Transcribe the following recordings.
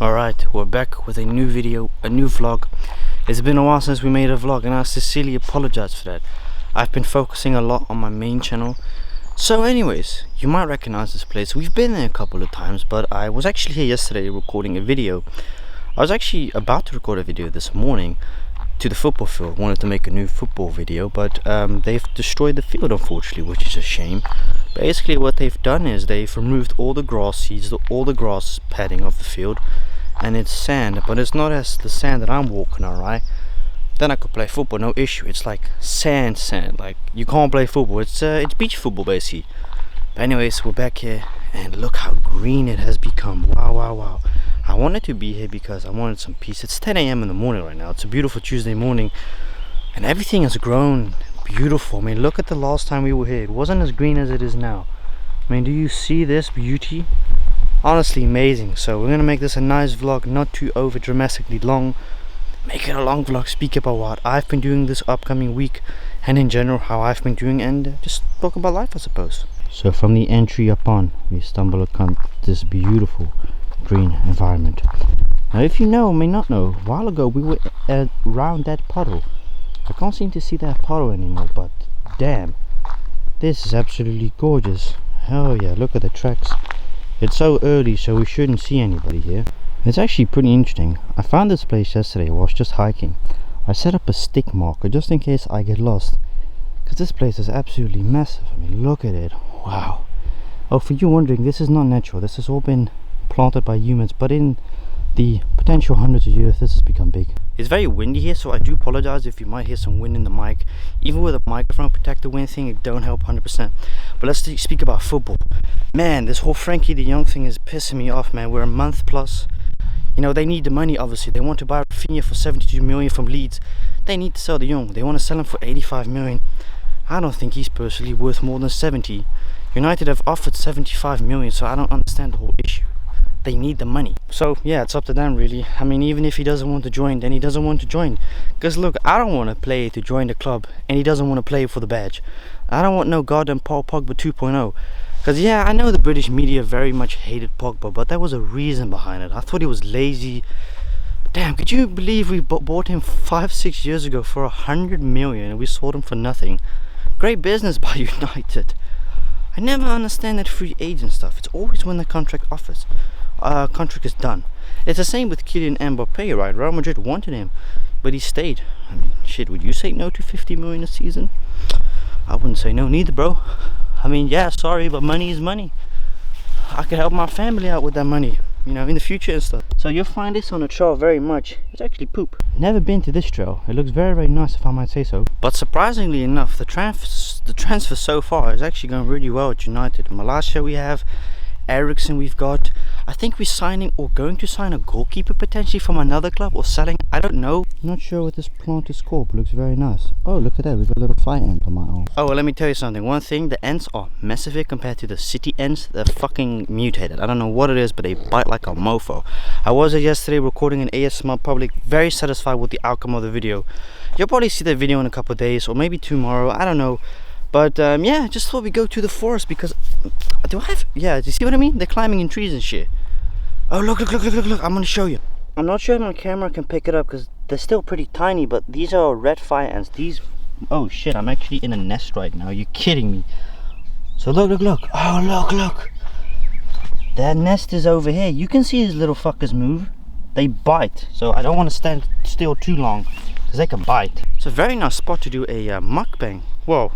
Alright, we're back with a new video, a new vlog. It's been a while since we made a vlog and I sincerely apologize for that. I've been focusing a lot on my main channel. So anyways, you might recognize this place. We've been there a couple of times, but I was actually here yesterday recording a video. I was actually about to record a video this morning to the football field. Wanted to make a new football video, but they've destroyed the field unfortunately, which is a shame. Basically what they've done is they've removed all the grass seeds, all the grass padding off the field, and it's sand, but it's not as the sand that I'm walking on, right? Then I could play football, no issue. It's like sand, like you can't play football. It's beach football basically. But anyways, we're back here and look how green it has become. Wow. I wanted to be here because I wanted some peace. It's 10 a.m. in the morning right now. It's a beautiful Tuesday morning and everything has grown beautiful. I mean, look at the last time we were here. It wasn't as green as it is now. I mean, do you see this beauty? Honestly amazing. So we're gonna make this a nice vlog, not too over dramatically long. Make it a long vlog, speak about what I've been doing this upcoming week and in general how I've been doing, and just talk about life, I suppose. So from the entry up on, we stumble upon this beautiful green environment. Now if you know or may not know, a while ago we were around that puddle. I can't seem to see that puddle anymore, but damn, this is absolutely gorgeous. Hell yeah, look at the tracks. It's so early so we shouldn't see anybody here. It's actually pretty interesting. I found this place yesterday while I was just hiking. I set up a stick marker just in case I get lost, because this place is absolutely massive. I mean, look at it. Wow. Oh, for you wondering, this is not natural. This has all been planted by humans, but in the potential hundreds of years this has become big. It's very windy here, so I do apologize if you might hear some wind in the mic. Even with a microphone protector wind thing, it don't help 100%. But let's speak about football. Man, this whole Frankie de Jong thing is pissing me off, man. We're a month plus. You know, they need the money, obviously. They want to buy Rafinha for 72 million from Leeds. They need to sell de Jong. They want to sell him for 85 million. I don't think he's personally worth more than 70. United have offered 75 million, so I don't understand the whole issue. They need the money. So yeah, it's up to them really. I mean, even if he doesn't want to join, then he doesn't want to join. Because look, I don't want to play to join the club, and he doesn't want to play for the badge. I don't want no goddamn Paul Pogba 2.0. Because yeah, I know the British media very much hated Pogba, but there was a reason behind it. I thought he was lazy. Damn, could you believe we bought him 5-6 years ago for 100 million and we sold him for nothing? Great business by United. I never understand that free agent stuff. It's always when the contract is done. It's the same with Kylian Mbappe, right? Real Madrid wanted him, but he stayed. I mean, shit, would you say no to 50 million a season? I wouldn't say no neither, bro. I mean, yeah, sorry, but money is money. I could help my family out with that money, you know, in the future and stuff. So you'll find this on the trail very much. It's actually poop. Never been to this trail. It looks very nice, if I might say so. But surprisingly enough, the transfer so far is actually going really well at United. Malacia we have, Eriksen we've got. I think we're signing or going to sign a goalkeeper potentially from another club, or selling, I don't know. Not sure what this plant is called, but looks very nice. Oh, look at that, we've got a little fire ant on my arm. Oh, well, let me tell you something. One thing, the ants are massive here compared to the city ants. They're fucking mutated. I don't know what it is, but they bite like a mofo. I was here yesterday recording an ASMR public, very satisfied with the outcome of the video. You'll probably see that video in a couple of days, or maybe tomorrow, I don't know. But yeah, just thought we'd go to the forest because do you see what I mean? They're climbing in trees and shit. Oh, look, I'm gonna show you. I'm not sure if my camera can pick it up because they're still pretty tiny, but these are red fire ants. Oh shit, I'm actually in a nest right now. Are you kidding me? So look. Oh, look. That nest is over here. You can see these little fuckers move. They bite, so I don't want to stand still too long because they can bite. It's a very nice spot to do a mukbang. Whoa.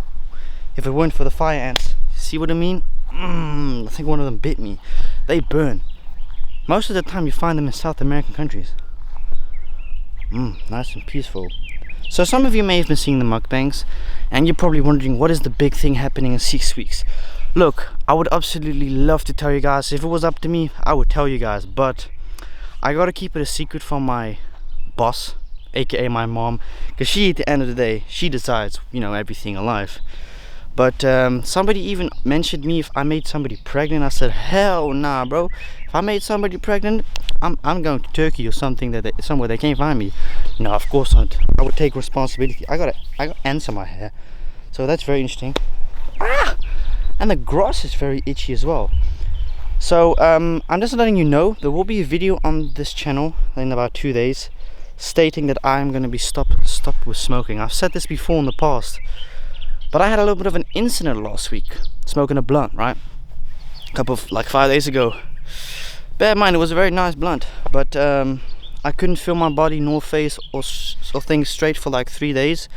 If it weren't for the fire ants, see what I mean? I think one of them bit me. They burn. Most of the time you find them in South American countries. Nice and peaceful. So some of you may have been seeing the mukbangs, and you're probably wondering what is the big thing happening in 6 weeks. Look, I would absolutely love to tell you guys. If it was up to me, I would tell you guys, but I gotta keep it a secret from my boss, aka my mom, because she, at the end of the day, she decides, you know, everything in life. But somebody even mentioned me if I made somebody pregnant. I said, hell nah, bro. If I made somebody pregnant, I'm going to Turkey or something somewhere they can't find me. No, of course not. I would take responsibility. I got ants in my hair, so that's very interesting. And the grass is very itchy as well. So I'm just letting you know there will be a video on this channel in about 2 days stating that I'm going to be stopped with smoking. I've said this before in the past, but I had a little bit of an incident last week smoking a blunt, right? Like 5 days ago. Bear in mind, it was a very nice blunt, but I couldn't feel my body nor face or things straight for like 3 days.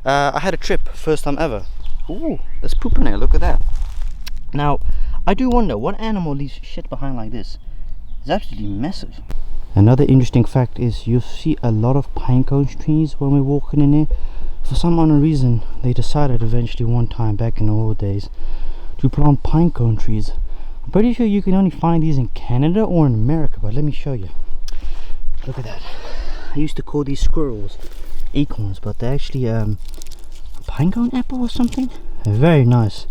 I had a trip, first time ever. Ooh, there's poop in there, look at that. Now, I do wonder what animal leaves shit behind like this. It's absolutely massive. Another interesting fact is you'll see a lot of pine cone trees when we're walking in here. For some unknown reason, they decided eventually one time back in the old days to plant pine cone trees. I'm pretty sure you can only find these in Canada or in America, but let me show you. Look at that. I used to call these squirrels acorns, but they're actually a pine cone apple or something. They're very nice.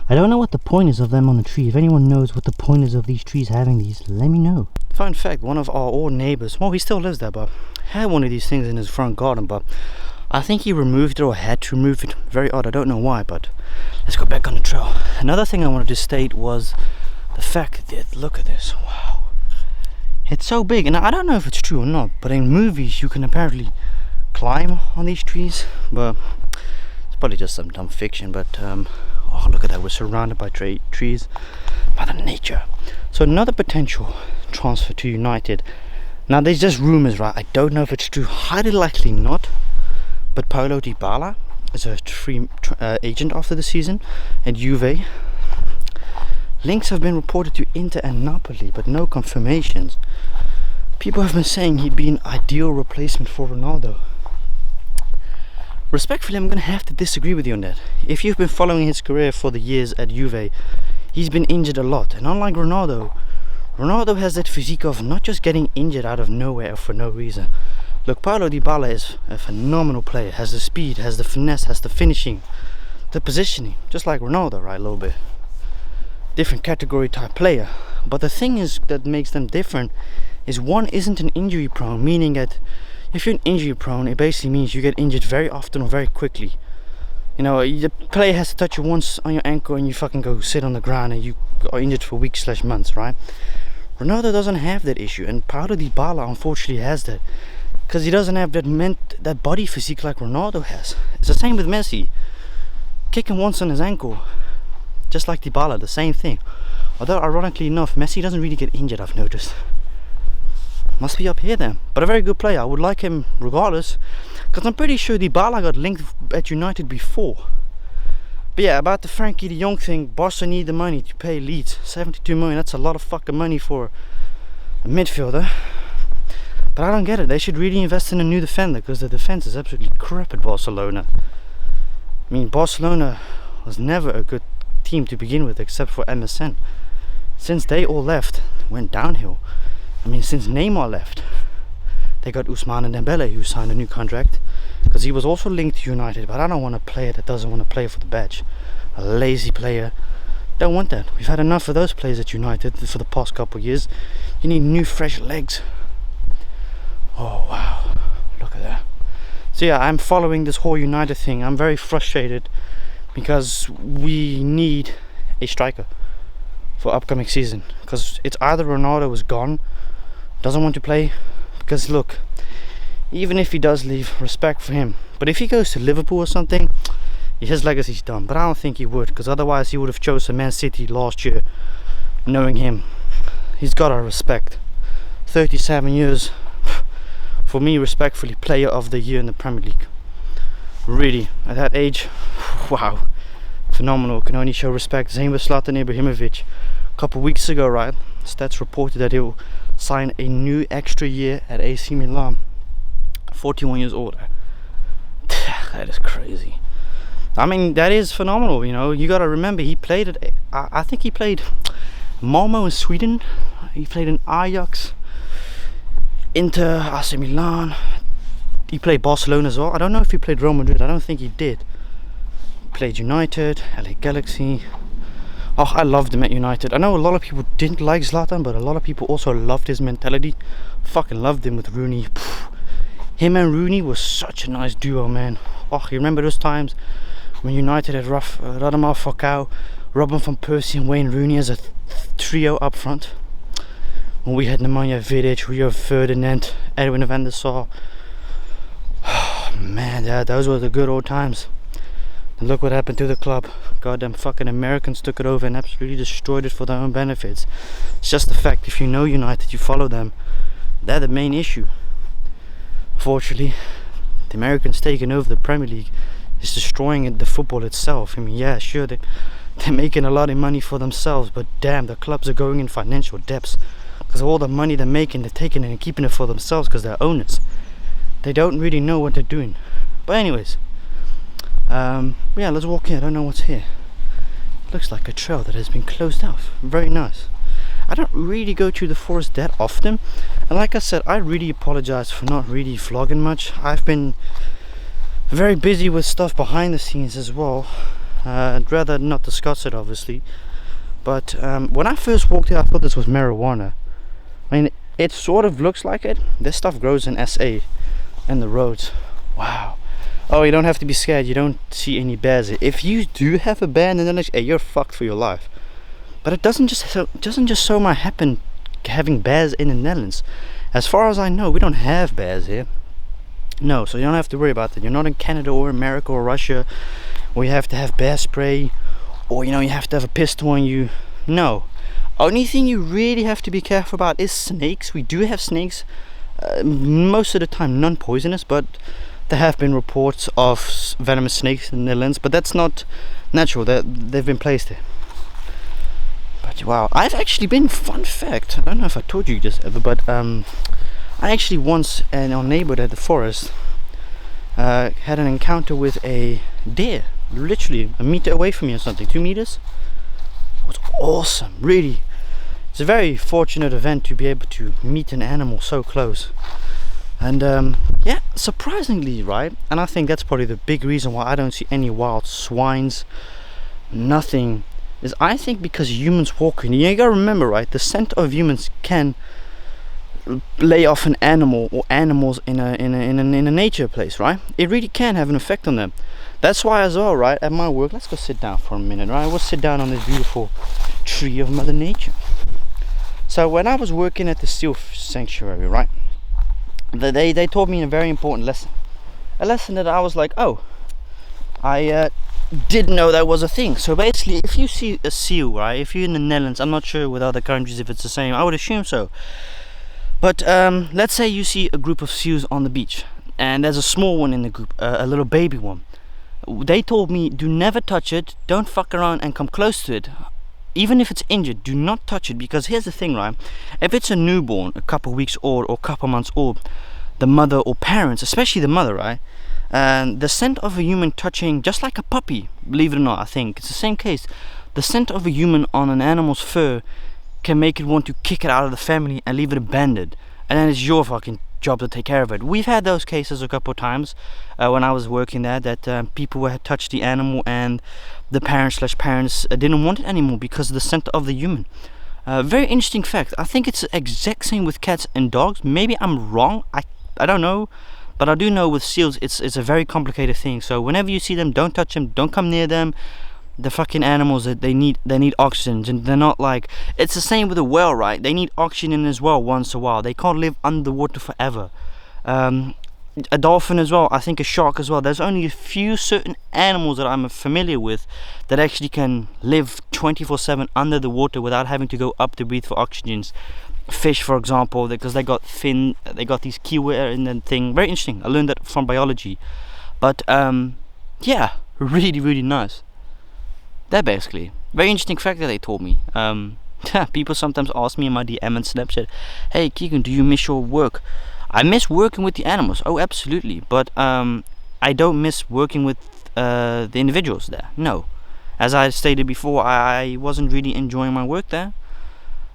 I don't know what the point is of them on the tree. If anyone knows what the point is of these trees having these, let me know. Fun fact, one of our old neighbors, well, he still lives there, but had one of these things in his front garden, but I think he removed it or had to remove it. Very odd, I don't know why, but let's go back on the trail. Another thing I wanted to state was the fact that, look at this, wow. It's so big, and I don't know if it's true or not, but in movies you can apparently climb on these trees, but it's probably just some dumb fiction, but oh, look at that, we're surrounded by trees, Mother Nature. So another potential transfer to United. Now there's just rumours, right? I don't know if it's true, highly likely not, but Paulo Dybala is a free agent after the season at Juve. Links have been reported to Inter and Napoli, but no confirmations. People have been saying he'd be an ideal replacement for Ronaldo. Respectfully, I'm going to have to disagree with you on that. If you've been following his career for the years at Juve, he's been injured a lot. And unlike Ronaldo, Ronaldo has that physique of not just getting injured out of nowhere for no reason. Look, Paulo Dybala is a phenomenal player. Has the speed, has the finesse, has the finishing, the positioning. Just like Ronaldo, right, a little bit. Different category type player. But the thing is that makes them different is one isn't an injury prone, meaning that if you're an injury prone, it basically means you get injured very often or very quickly. You know, the player has to touch you once on your ankle and you fucking go sit on the ground and you are injured for weeks/months, right? Ronaldo doesn't have that issue, and Paulo Dybala unfortunately has that, because he doesn't have that body physique like Ronaldo has. It's the same with Messi. Kicking once on his ankle, just like Dybala, the same thing. Although ironically enough, Messi doesn't really get injured, I've noticed. Must be up here then. But a very good player. I would like him regardless, because I'm pretty sure Dybala got linked at United before. But yeah, about the Frankie de Jong thing, Barca need the money to pay Leeds. 72 million, that's a lot of fucking money for a midfielder. But I don't get it. They should really invest in a new defender, because the defense is absolutely crap at Barcelona. I mean, Barcelona was never a good team to begin with, except for MSN. Since they all left, it went downhill. I mean, since Neymar left, they got Ousmane Dembele, who signed a new contract, because he was also linked to United. But I don't want a player that doesn't want to play for the badge. A lazy player. Don't want that. We've had enough of those players at United for the past couple of years. You need new, fresh legs. Oh wow, look at that. So yeah, I'm following this whole United thing. I'm very frustrated because we need a striker for upcoming season, because it's either Ronaldo is gone, doesn't want to play, because look, even if he does leave, respect for him, but if he goes to Liverpool or something, his legacy's done. But I don't think he would, because otherwise he would have chosen Man City last year. Knowing him, he's got our respect. 37 years, for me, respectfully, player of the year in the Premier League. Really, at that age, wow, phenomenal. Can only show respect. Same with Zlatan Ibrahimovic. A couple weeks ago, right, stats reported that he'll sign a new extra year at AC Milan. 41 years old. That is crazy. I mean, that is phenomenal. You know, you got to remember, he played at, I think he played Malmo in Sweden. He played in Ajax, Inter, AC Milan. He played Barcelona as well. I don't know if he played Real Madrid. I don't think he did. He played United, LA Galaxy. Oh, I loved him at United. I know a lot of people didn't like Zlatan, but a lot of people also loved his mentality. Fucking loved him with Rooney. Him and Rooney was such a nice duo, man. Oh, you remember those times when United had Radamel Falcao, Robin van Persie and Wayne Rooney as a trio up front. When we had Nemanja Vidic, Rio Ferdinand, Edwin van der Sar. Oh, man, those were the good old times. And look what happened to the club. Goddamn fucking Americans took it over and absolutely destroyed it for their own benefits. It's just the fact, if you know United, you follow them. They're the main issue. Unfortunately, the Americans taking over the Premier League is destroying the football itself. I mean, yeah, sure, they're making a lot of money for themselves, but damn, the clubs are going in financial debts. Because all the money they're making, they're taking it and keeping it for themselves because they're owners. They don't really know what they're doing. But anyways, yeah, let's walk in. I don't know what's here. Looks like a trail that has been closed off. Very nice. I don't really go to the forest that often, and like I said, I really apologize for not really vlogging much. I've been very busy with stuff behind the scenes as well. I'd rather not discuss it, obviously, but when I first walked here, I thought this was marijuana. I mean, it sort of looks like it. This stuff grows in SA and the roads. Wow. Oh, you don't have to be scared. You don't see any bears here. If you do have a bear in the Netherlands, hey, you're fucked for your life. But it doesn't just so much happen having bears in the Netherlands. As far as I know, we don't have bears here. No, so you don't have to worry about that. You're not in Canada or America or Russia, where you have to have bear spray, or you have to have a pistol on you. No. Only thing you really have to be careful about is snakes. We do have snakes, most of the time non-poisonous, but there have been reports of venomous snakes in the Netherlands, but that's not natural. They've been placed there. But wow, I've actually been, fun fact, I don't know if I told you this ever, but I actually once in our neighborhood at the forest had an encounter with a deer, literally a meter away from me or something, 2 meters. It was awesome, really. It's a very fortunate event to be able to meet an animal so close. And yeah, surprisingly, right, and I think that's probably the big reason why I don't see any wild swines, nothing, is I think because humans walking. You gotta remember, right, the scent of humans can lay off an animal or animals in a nature place, right? It really can have an effect on them. That's why as well, right, at my work, let's go sit down for a minute, right? We'll sit down on this beautiful tree of Mother Nature. So when I was working at the seal sanctuary, right, they taught me a very important lesson. A lesson that I was like, oh, I didn't know that was a thing. So basically, if you see a seal, right, if you're in the Netherlands, I'm not sure with other countries if it's the same, I would assume so. But let's say you see a group of seals on the beach, and there's a small one in the group, a little baby one. They told me, do never touch it, don't fuck around and come close to it. Even if it's injured, do not touch it, because here's the thing, right? If it's a newborn, a couple weeks old or a couple months old, the mother or parents, especially the mother, right? And the scent of a human touching, just like a puppy, believe it or not, I think it's the same case. The scent of a human on an animal's fur can make it want to kick it out of the family and leave it abandoned, and then it's your fucking job to take care of it. We've had those cases a couple of times when I was working there, that people had touched the animal and the parents didn't want it anymore because of the scent of the human. Very interesting fact. I think it's the exact same with cats and dogs. Maybe I'm wrong, I don't know, but I do know with seals it's a very complicated thing. So whenever you see them, don't touch them, don't come near them. The fucking animals, that they need oxygen, and they're not like, it's the same with a whale, right? They need oxygen as well once in a while. They can't live underwater forever. A dolphin as well, I think a shark as well. There's only a few certain animals that I'm familiar with that actually can live 24/7 under the water without having to go up to breathe for oxygens. Fish, for example, because they got these keyword in the thing. Very interesting. I learned that from biology. But yeah, really nice. That basically, very interesting fact that they told me. People sometimes ask me in my DM and Snapchat, hey Keegan, do you miss your work? I miss working with the animals, oh absolutely, but I don't miss working with the individuals there, no. As I stated before, I wasn't really enjoying my work there.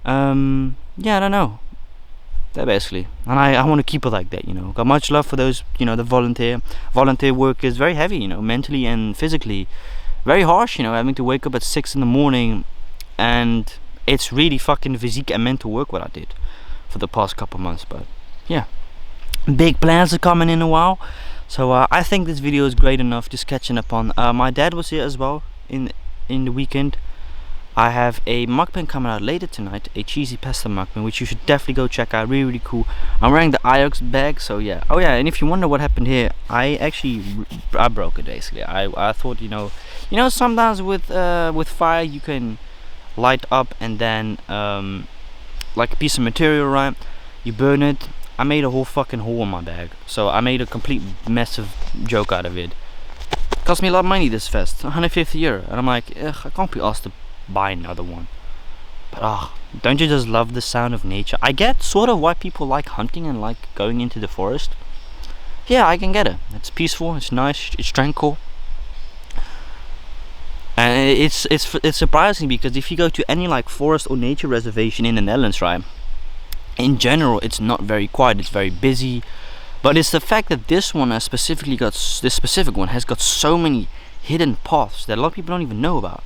Yeah, I don't know. That basically, and I want to keep it like that, Got much love for those, the volunteer work is very heavy, mentally and physically. Very harsh, having to wake up at 6 in the morning, and it's really fucking physique and mental work what I did for the past couple months. But yeah, big plans are coming in a while, so I think this video is great enough. Just catching up on my dad was here as well in the weekend. I have a mukbang coming out later tonight, a cheesy pasta mukbang, which you should definitely go check out. Really cool. I'm wearing the Ajax bag, so yeah. Oh yeah, and if you wonder what happened here, I broke it basically. I thought, sometimes with fire you can light up, and then like a piece of material, right? You burn it. I made a whole fucking hole in my bag, so I made a complete massive joke out of it. Cost me a lot of money, this vest, 150 euro, and I'm like, ugh, I can't be asked to buy another one. But don't you just love the sound of nature? I get sort of why people like hunting and like going into the forest. Yeah, I can get it. It's peaceful, it's nice, it's tranquil. And it's surprising, because if you go to any like forest or nature reservation in the Netherlands, right, in general it's not very quiet, it's very busy. But it's the fact that this one has specifically got, this specific one has got so many hidden paths that a lot of people don't even know about.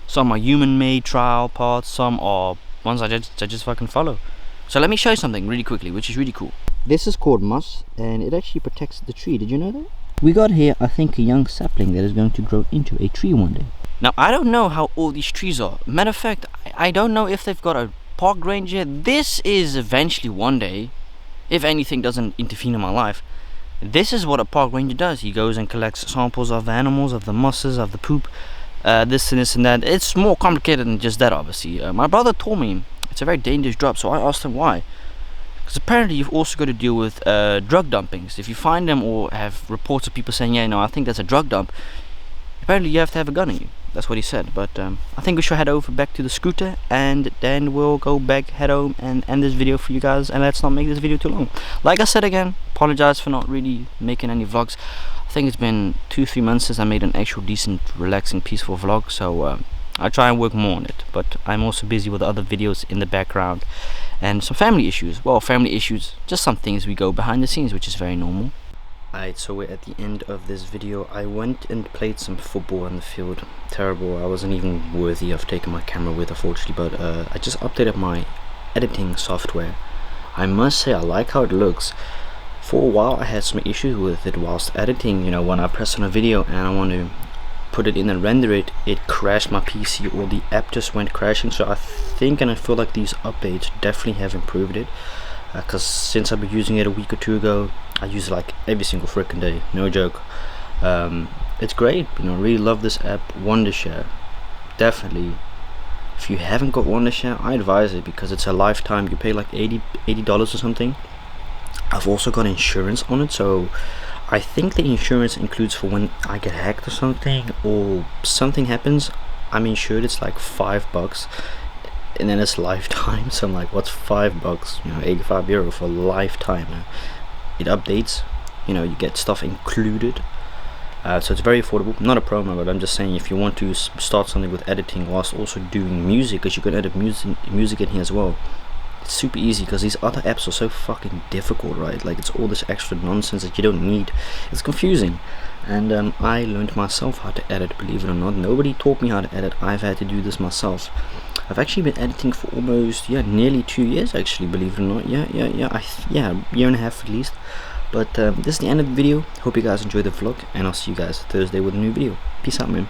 Some are human-made trial paths, some are ones I just fucking follow. So let me show you something really quickly, which is really cool. This is called moss, and it actually protects the tree. Did you know that? We got here, I think, a young sapling that is going to grow into a tree one day. Now, I don't know how old these trees are. Matter of fact, I don't know if they've got a park ranger. This is eventually one day, if anything doesn't intervene in my life, this is what a park ranger does. He goes and collects samples of the animals, of the mosses, of the poop, this and this and that. It's more complicated than just that, obviously. My brother told me it's a very dangerous job, so I asked him why. Because apparently you've also got to deal with drug dumpings. If you find them or have reports of people saying, yeah, no, I think that's a drug dump, apparently you have to have a gun on you. That's what he said. But I think we should head over back to the scooter, and then we'll go back, head home, and end this video for you guys. And let's not make this video too long. Like I said again, apologize for not really making any vlogs. I think it's been 2-3 months since I made an actual decent, relaxing, peaceful vlog. So I try and work more on it. But I'm also busy with other videos in the background and some family issues. Well, family issues, just some things we go behind the scenes, which is very normal. Alright, so we're at the end of this video. I went and played some football on the field. Terrible. I wasn't even worthy of taking my camera with, unfortunately, but I just updated my editing software. I must say, I like how it looks. For a while I had some issues with it whilst editing. When I press on a video and I want to put it in and render it, it crashed my PC, or the app just went crashing. So I think and I feel like these updates definitely have improved it. Because since I've been using it a week or two ago, I use it like every single freaking day, no joke. It's great, really love this app, Wondershare. Definitely, if you haven't got Wondershare, I advise it, because it's a lifetime. You pay like $80 or something. I've also got insurance on it, so I think the insurance includes for when I get hacked or something, or something happens, I'm insured. It's like $5. And then it's lifetime, so I'm like, what's $5? 85 euro for lifetime. It updates, you get stuff included, so it's very affordable. Not a promo, but I'm just saying, if you want to start something with editing whilst also doing music, because you can edit music in here as well, it's super easy. Because these other apps are so fucking difficult, right? Like, it's all this extra nonsense that you don't need. It's confusing. And I learned myself how to edit, believe it or not. Nobody taught me how to edit. I've had to do this myself. I've actually been editing for almost, nearly 2 years, actually, believe it or not. Yeah, a year and a half at least. But this is the end of the video. Hope you guys enjoyed the vlog, and I'll see you guys Thursday with a new video. Peace out, man.